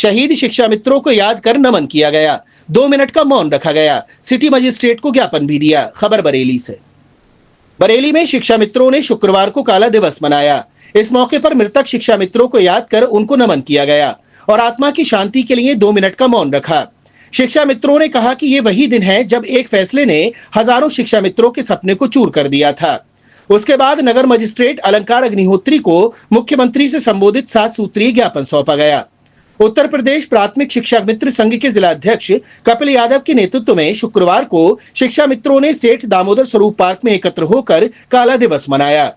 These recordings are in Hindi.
शहीद शिक्षा मित्रों को याद कर नमन किया गया। 2 मिनट का मौन रखा गया। सिटी मजिस्ट्रेट को ज्ञापन भी दिया। खबर बरेली से। बरेली में शिक्षा मित्रों ने शुक्रवार को काला दिवस मनाया। इस मौके पर मृतक शिक्षा मित्रों को याद कर उनको नमन किया गया और आत्मा की शांति के लिए 2 मिनट का मौन रखा। शिक्षा मित्रों ने कहा कि ये वही दिन है जब एक फैसले ने हजारों शिक्षा मित्रों के सपने को चूर कर दिया था। उसके बाद नगर मजिस्ट्रेट अलंकार अग्निहोत्री को मुख्यमंत्री से संबोधित 7 सूत्रीय ज्ञापन सौंपा गया। उत्तर प्रदेश प्राथमिक शिक्षा मित्र संघ के जिला अध्यक्ष कपिल यादव के नेतृत्व में शुक्रवार को शिक्षा मित्रों ने सेठ दामोदर स्वरूप पार्क में एकत्र होकर काला दिवस मनाया।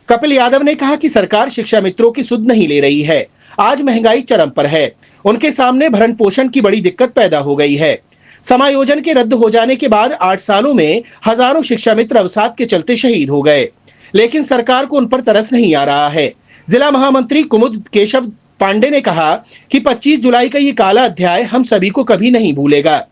कपिल यादव ने कहा कि सरकार शिक्षा मित्रों की सुध नहीं ले रही है। आज महंगाई चरम पर है। उनके सामने भरण पोषण की बड़ी दिक्कत पैदा हो गई है। समायोजन के रद्द हो जाने के बाद 8 सालों में हजारों शिक्षा मित्र अवसाद के चलते शहीद हो गए, लेकिन सरकार को उन पर तरस नहीं आ रहा है। जिला महामंत्री कुमुद केशव पांडे ने कहा कि 25 जुलाई का ये काला अध्याय हम सभी को कभी नहीं भूलेगा।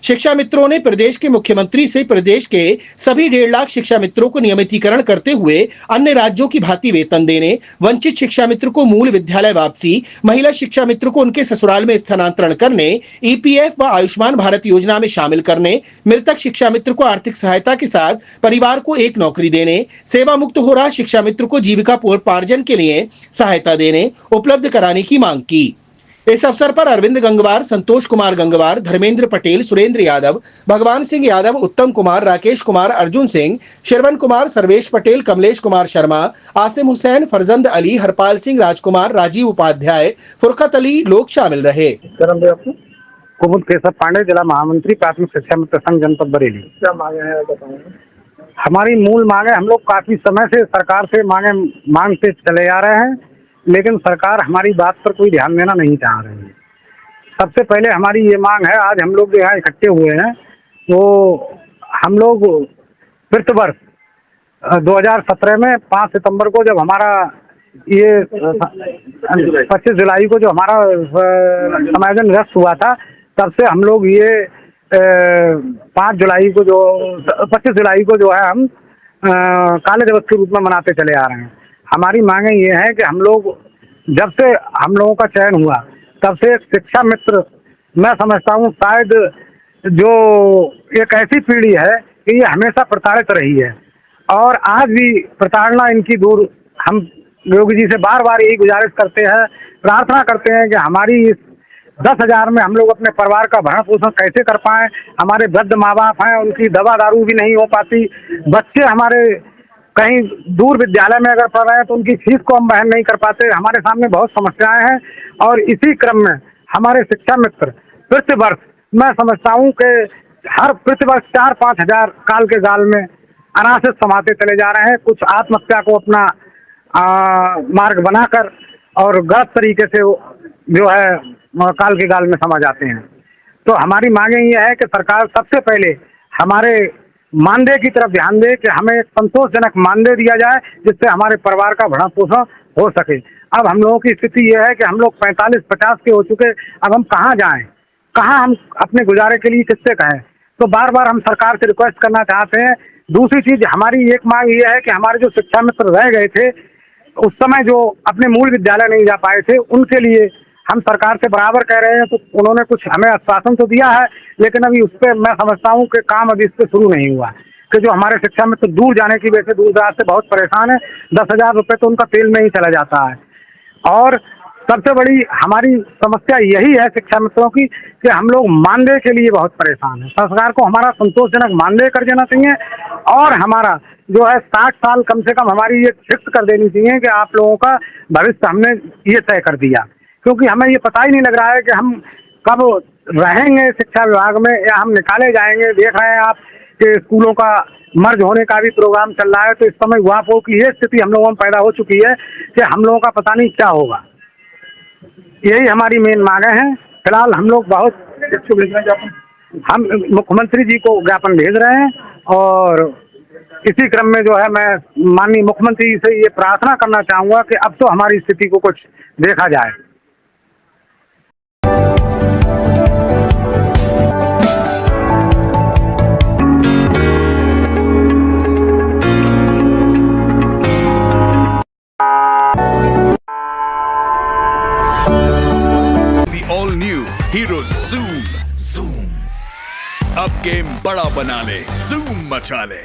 शिक्षा मित्रों ने प्रदेश के मुख्यमंत्री से प्रदेश के सभी 1.5 लाख शिक्षा मित्रों को नियमितीकरण करते हुए अन्य राज्यों की भांति वेतन देने, वंचित शिक्षा मित्र को मूल विद्यालय वापसी, महिला शिक्षा मित्र को उनके ससुराल में स्थानांतरण करने, ईपीएफ व आयुष्मान भारत योजना में शामिल करने, मृतक शिक्षा मित्र को आर्थिक सहायता के साथ परिवार को 1 नौकरी देने, सेवा मुक्त हो रहा शिक्षा मित्र को जीविकापोर्पार्जन के लिए सहायता देने उपलब्ध कराने की मांग की। इस अवसर पर अरविंद गंगवार, संतोष कुमार गंगवार, धर्मेंद्र पटेल, सुरेंद्र यादव, भगवान सिंह यादव, उत्तम कुमार, राकेश कुमार, अर्जुन सिंह, श्रवण कुमार, सर्वेश पटेल, कमलेश कुमार शर्मा, आसिम हुसैन, फरजंद अली, हरपाल सिंह, राजकुमार, राजीव उपाध्याय, फुरकत अली लोग शामिल रहे। कुमुद केशव पांडे, जिला महामंत्री प्राथमिक शिक्षा मित्र संघ जनपद बरेली। क्या मांगे हैं बताऊंगा। हमारी मूल मांगे, हम लोग काफी समय से सरकार से मांगते चले आ रहे हैं, लेकिन सरकार हमारी बात पर कोई ध्यान देना नहीं चाह रही है। सबसे पहले हमारी ये मांग है, आज हम लोग यहाँ इकट्ठे हुए हैं, तो हम लोग वित्त वर्ष 2017 में 5 सितंबर को जब हमारा ये 25 जुलाई को जो हमारा समायोजन निरस्त हुआ था, तब से हम लोग ये 25 जुलाई को जो है हम काले दिवस के रूप में मनाते चले आ रहे हैं। हमारी मांगे ये है कि हम लोग जब से हम लोगों का चयन हुआ तब से शिक्षा मित्र, मैं समझता हूँ शायद जो एक ऐसी पीढ़ी है कि ये हमेशा प्रताड़ित रही है और आज भी प्रताड़ना इनकी दूर। हम योगी जी से बार बार यही गुजारिश करते हैं, प्रार्थना करते हैं कि हमारी इस 10,000 में हम लोग अपने परिवार का भरण पोषण कैसे कर पाए। हमारे वृद्ध माँ बाप हैं, उनकी दवा दारू भी नहीं हो पाती। बच्चे हमारे कहीं दूर विद्यालय में अगर पढ़ रहे हैं तो उनकी फीस को हम वहन नहीं कर पाते। हमारे सामने बहुत समस्याएं हैं और इसी क्रम में हमारे शिक्षा मित्र प्रति वर्ष, मैं समझता हूं कि हर प्रति वर्ष 4-5 हजार काल के जाल में अनाशित समाते चले जा रहे हैं। कुछ आत्महत्या को अपना मार्ग बनाकर और गलत तरीके से जो है काल के गाल में समा जाते हैं। तो हमारी मांगे ये है कि सरकार सबसे पहले हमारे मानदेय की तरफ ध्यान दे कि हमें एक संतोषजनक मानदेय दिया जाए जिससे हमारे परिवार का भरण पोषण हो सके। अब हम लोगों की स्थिति यह है कि हम लोग 45-50 के हो चुके, अब हम कहाँ जाएं, कहाँ हम अपने गुजारे के लिए किससे कहें। तो बार बार हम सरकार से रिक्वेस्ट करना चाहते हैं। दूसरी चीज हमारी एक मांग ये है कि हमारे जो शिक्षा मित्र रह गए थे उस समय, जो अपने मूल विद्यालय नहीं जा पाए थे, उनके लिए हम सरकार से बराबर कह रहे हैं। तो उन्होंने कुछ हमें आश्वासन तो दिया है, लेकिन अभी उस पर मैं समझता हूँ कि काम अभी इस पे शुरू नहीं हुआ कि जो हमारे शिक्षा मित्र दूर जाने की वजह से दूर दराज से बहुत परेशान है। 10,000 रुपये तो उनका तेल में ही चला जाता है। और सबसे बड़ी हमारी समस्या यही है शिक्षा मित्रों की कि हम लोग मानदेय के लिए बहुत परेशान है। सरकार को हमारा संतोषजनक मानदेय कर देना चाहिए और हमारा जो है 60 साल कम से कम हमारी ये फिक्स कर देनी चाहिए कि आप लोगों का भविष्य हमने ये तय कर दिया, क्योंकि हमें ये पता ही नहीं लग रहा है कि हम कब रहेंगे शिक्षा विभाग में या हम निकाले जाएंगे। देख रहे हैं आप कि स्कूलों का मर्ज होने का भी प्रोग्राम चल रहा है, तो इस समय वहाँ की ये स्थिति हम लोगों में पैदा हो चुकी है कि हम लोगों का पता नहीं क्या होगा। यही हमारी मेन मांगे हैं। फिलहाल हम लोग हम मुख्यमंत्री जी को ज्ञापन भेज रहे हैं और इसी क्रम में जो है मैं माननीय मुख्यमंत्री जी से ये प्रार्थना करना चाहूंगा कि अब तो हमारी स्थिति को कुछ देखा जाए। The all new hero zoom. अब गेम बड़ा बना ले, ज़ूम मचा ले।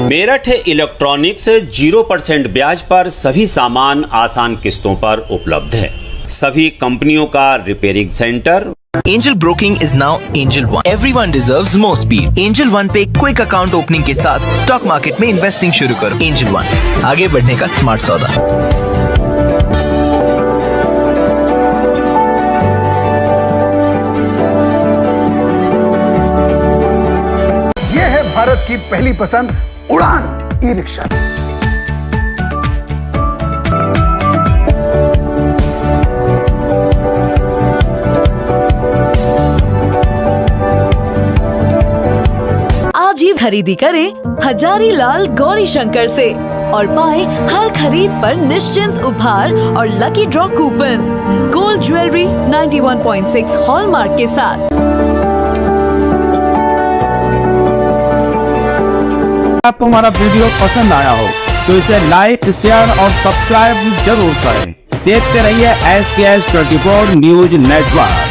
मेरठ इलेक्ट्रॉनिक्स 0% ब्याज पर सभी सामान आसान किस्तों पर उपलब्ध है। सभी कंपनियों का repairing centre. Angel Broking is now Angel One. Everyone deserves more speed. Angel One पे क्विक अकाउंट ओपनिंग के साथ स्टॉक मार्केट में इन्वेस्टिंग शुरू करो। Angel One, आगे बढ़ने का स्मार्ट सौदा। ये है भारत की पहली पसंद उड़ान ई रिक्शा। आज ही खरीदी करें हजारी लाल गौरी शंकर से और पाएं हर खरीद पर निश्चिंत उपहार और lucky draw coupon. Gold jewellery 91.6 hallmark के साथ। आपको हमारा वीडियो पसंद आया हो तो इसे लाइक, शेयर और सब्सक्राइब जरूर करें। देखते रहिए SKS 24 न्यूज नेटवर्क।